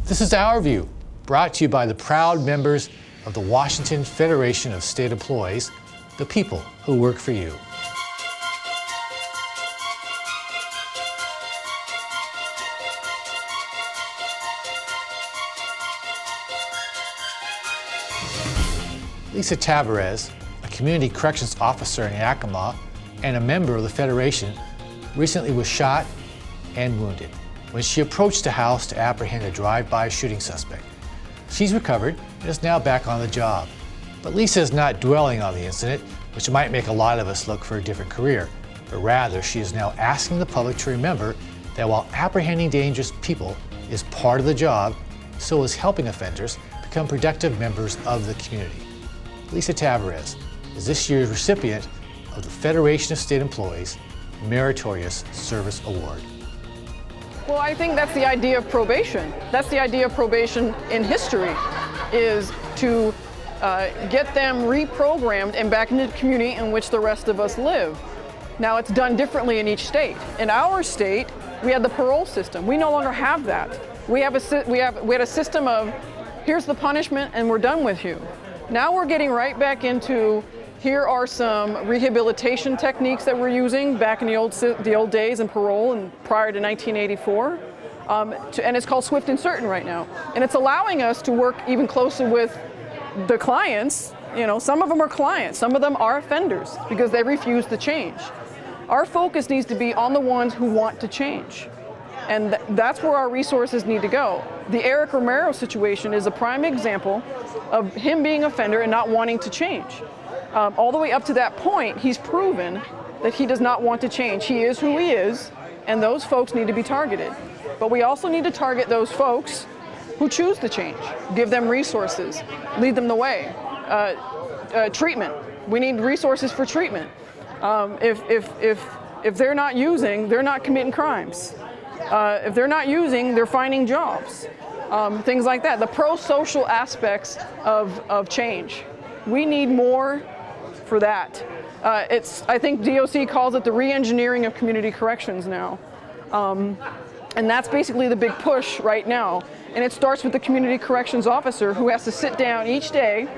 This is Our View, brought to you by the proud members of the Washington Federation of State Employees, the people who work for you. Lisa Tavarez, a community corrections officer in Yakima and a member of the Federation, recently was shot and wounded when she approached a house to apprehend a drive-by shooting suspect. She's recovered and is now back on the job. But Lisa is not dwelling on the incident, which might make a lot of us look for a different career, but rather she is now asking the public to remember that while apprehending dangerous people is part of the job, so is helping offenders become productive members of the community. Lisa Tavarez is this year's recipient of the Federation of State Employees Meritorious Service Award. Well, I think that's the idea of probation. That's the idea of probation in history, is to get them reprogrammed and back into the community in which the rest of us live. Now, it's done differently in each state. In our state, we had the parole system. We no longer have that. We had a system of, here's the punishment and we're done with you. Now we're getting right back into, here are some rehabilitation techniques that we're using back in the old days in parole and prior to 1984. And it's called swift and certain right now. And it's allowing us to work even closer with the clients. You know, some of them are clients, some of them are offenders because they refuse to change. Our focus needs to be on the ones who want to change. And that's where our resources need to go. The Eric Romero situation is a prime example of him being an offender and not wanting to change. All the way up to that point, he's proven that he does not want to change. He is who he is, and those folks need to be targeted. But we also need to target those folks who choose to change, give them resources, lead them the way. Treatment, we need resources for treatment. If they're not using, they're not committing crimes. If they're not using, they're finding jobs. Things like that, the pro-social aspects of change. We need more for that. I think DOC calls it the re-engineering of community corrections now. And that's basically the big push right now. And it starts with the community corrections officer who has to sit down each day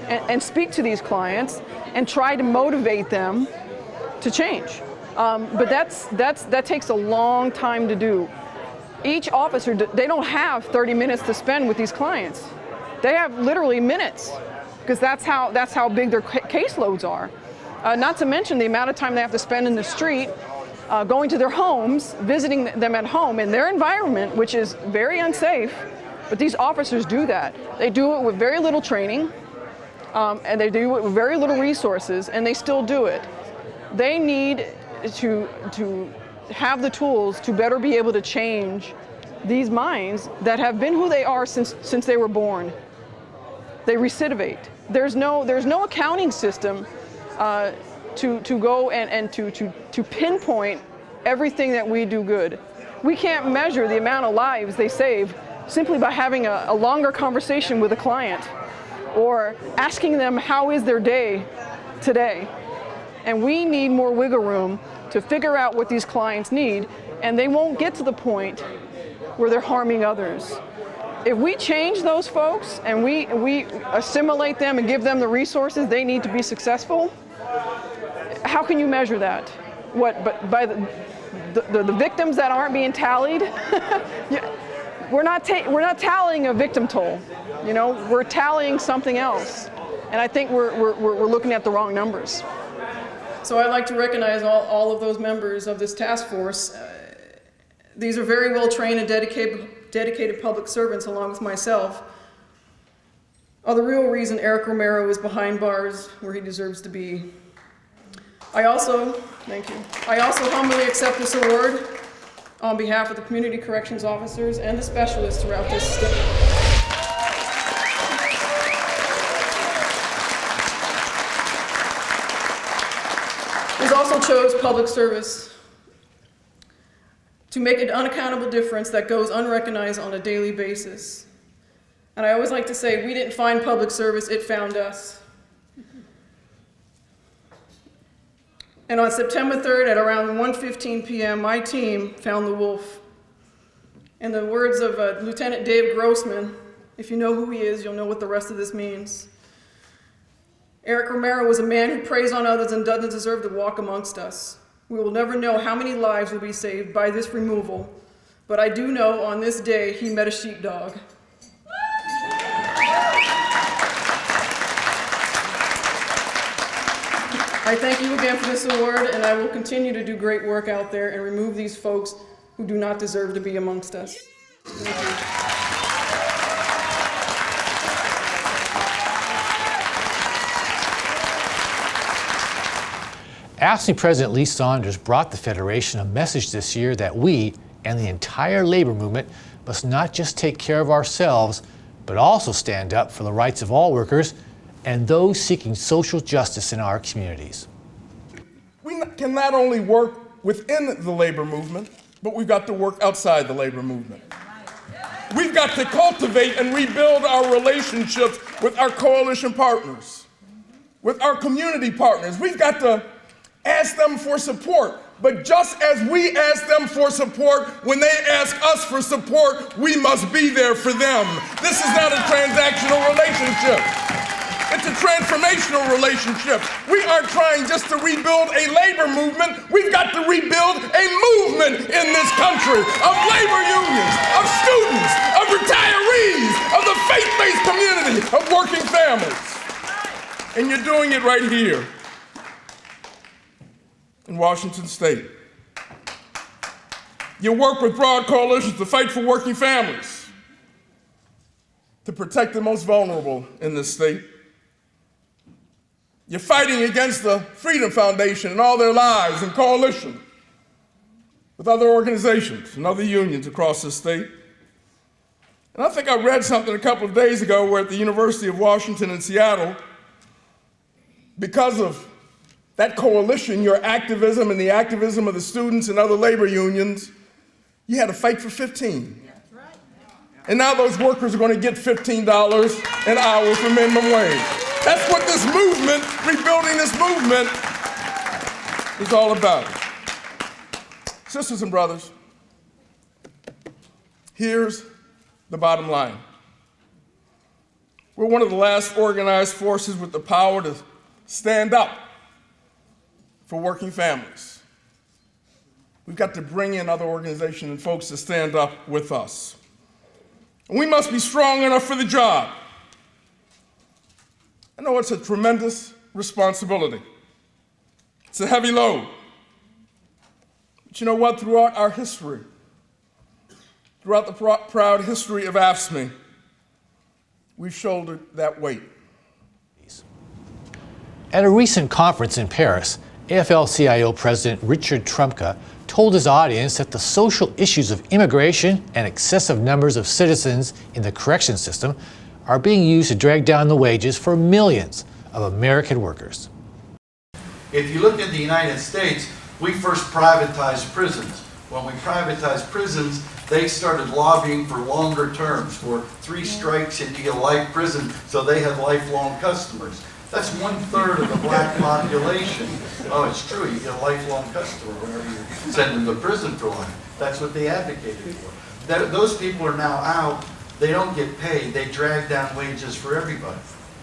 and speak to these clients and try to motivate them to change. But that takes a long time to do. Each officer, they don't have 30 minutes to spend with these clients. They have literally minutes, because that's how big their caseloads are. Not to mention the amount of time they have to spend in the street, going to their homes, visiting them at home in their environment, which is very unsafe, but these officers do that. They do it with very little training, and they do it with very little resources, and they still do it. They need to have the tools to better be able to change these minds that have been who they are since they were born. They recidivate. There's no accounting system to go and to pinpoint everything that we do good. We can't measure the amount of lives they save simply by having a longer conversation with a client or asking them how is their day today. And we need more wiggle room to figure out what these clients need, and they won't get to the point where they're harming others. If we change those folks and we assimilate them and give them the resources they need to be successful, how can you measure that? What? But by the victims that aren't being tallied? We're not tallying a victim toll. You know, we're tallying something else, and I think we're looking at the wrong numbers. So I'd like to recognize all of those members of this task force. These are very well trained and dedicated public servants, along with myself, are the real reason Eric Romero is behind bars where he deserves to be. I also humbly accept this award on behalf of the community corrections officers and the specialists throughout this state. He's also chose public service to make an unaccountable difference that goes unrecognized on a daily basis. And I always like to say, we didn't find public service, it found us. And on September 3rd at around 1:15 p.m., my team found the wolf. In the words of Lieutenant Dave Grossman, if you know who he is, you'll know what the rest of this means. Eric Romero was a man who preys on others and doesn't deserve to walk amongst us. We will never know how many lives will be saved by this removal, but I do know on this day he met a sheepdog. I thank you again for this award, and I will continue to do great work out there and remove these folks who do not deserve to be amongst us. Thank you. AFSCME President Lee Saunders brought the Federation a message this year that we and the entire labor movement must not just take care of ourselves, but also stand up for the rights of all workers and those seeking social justice in our communities. We can not only work within the labor movement, but we've got to work outside the labor movement. We've got to cultivate and rebuild our relationships with our coalition partners, with our community partners. We've got to ask them for support. But just as we ask them for support, when they ask us for support, we must be there for them. This is not a transactional relationship. It's a transformational relationship. We aren't trying just to rebuild a labor movement. We've got to rebuild a movement in this country of labor unions, of students, of retirees, of the faith-based community, of working families. And you're doing it right here in Washington State. You work with broad coalitions to fight for working families, to protect the most vulnerable in this state. You're fighting against the Freedom Foundation and all their lies in coalition with other organizations and other unions across the state. And I think I read something a couple of days ago where at the University of Washington in Seattle, because of that coalition, your activism and the activism of the students and other labor unions, you had to fight for 15. And now those workers are going to get $15 an hour for minimum wage. That's what this movement, rebuilding this movement, is all about. Sisters and brothers, here's the bottom line. We're one of the last organized forces with the power to stand up for working families. We've got to bring in other organizations and folks to stand up with us. And we must be strong enough for the job. I know it's a tremendous responsibility. It's a heavy load. But you know what? Throughout our history, throughout the proud history of AFSCME, we've shouldered that weight. At a recent conference in Paris, AFL-CIO President Richard Trumka told his audience that the social issues of immigration and excessive numbers of citizens in the correction system are being used to drag down the wages for millions of American workers. If you look at the United States, we first privatized prisons. When we privatized prisons, they started lobbying for longer terms, for 3 strikes and you get a life prison, so they had lifelong customers. That's 1/3 of the black population. Oh, it's true, you get a lifelong customer whenever you send them to prison for life. That's what they advocated for. Those people are now out, they don't get paid, they drag down wages for everybody.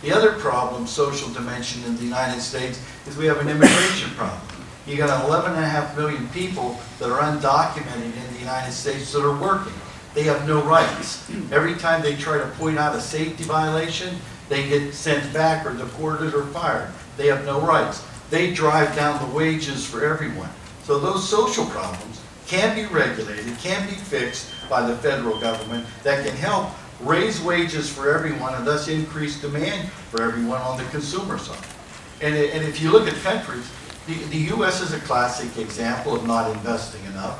The other problem, social dimension in the United States, is we have an immigration problem. You got 11.5 million people that are undocumented in the United States that are working. They have no rights. Every time they try to point out a safety violation, they get sent back or deported or fired. They have no rights. They drive down the wages for everyone. So those social problems can be regulated, can be fixed by the federal government that can help raise wages for everyone and thus increase demand for everyone on the consumer side. And if you look at countries, the U.S. is a classic example of not investing enough.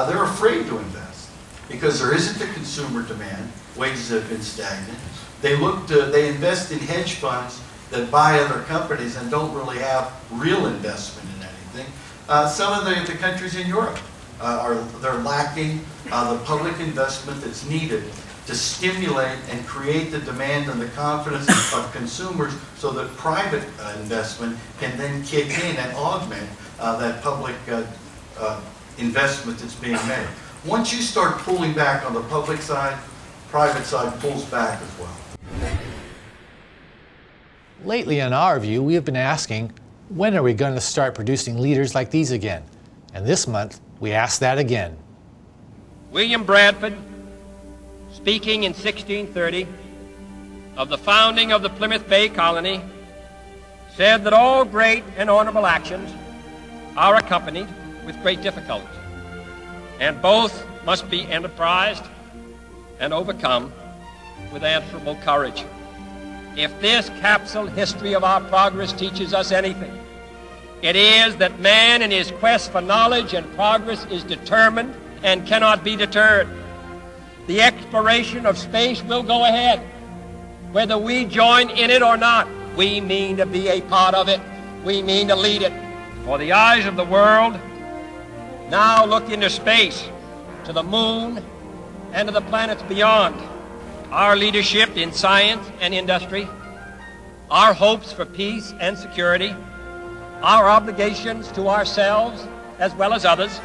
They're afraid to invest because there isn't a consumer demand. Wages have been stagnant. They invest in hedge funds that buy other companies and don't really have real investment in anything. Some of the countries in Europe they're lacking the public investment that's needed to stimulate and create the demand and the confidence of consumers so that private investment can then kick in and augment that public investment that's being made. Once you start pulling back on the public side, private side pulls back as well. Lately on Our View, we have been asking, when are we going to start producing leaders like these again? And this month, we ask that again. William Bradford, speaking in 1630 of the founding of the Plymouth Bay Colony, said that all great and honorable actions are accompanied with great difficulties, and both must be enterprised and overcome with answerable courage. If this capsule history of our progress teaches us anything, it is that man in his quest for knowledge and progress is determined and cannot be deterred. The exploration of space will go ahead. Whether we join in it or not, we mean to be a part of it. We mean to lead it. For the eyes of the world now look into space, to the moon, and to the planets beyond. Our leadership in science and industry, our hopes for peace and security, our obligations to ourselves as well as others,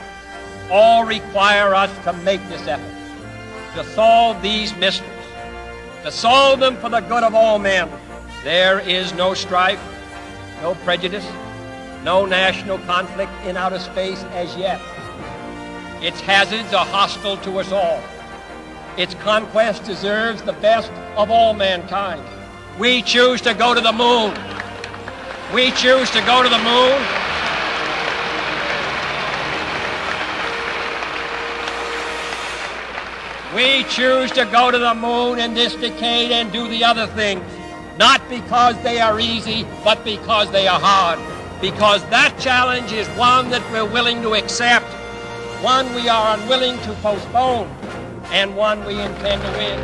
all require us to make this effort, to solve these mysteries, to solve them for the good of all men. There is no strife, no prejudice, no national conflict in outer space as yet. Its hazards are hostile to us all. Its conquest deserves the best of all mankind. We choose to go to the moon. We choose to go to the moon. We choose to go to the moon in this decade and do the other things, not because they are easy, but because they are hard. Because that challenge is one that we're willing to accept, one we are unwilling to postpone, and one we intend to win.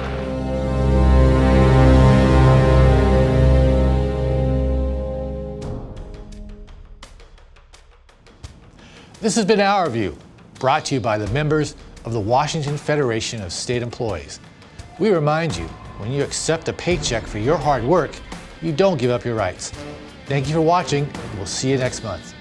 This has been Our View, brought to you by the members of the Washington Federation of State Employees. We remind you, when you accept a paycheck for your hard work, you don't give up your rights. Thank you for watching. We'll see you next month.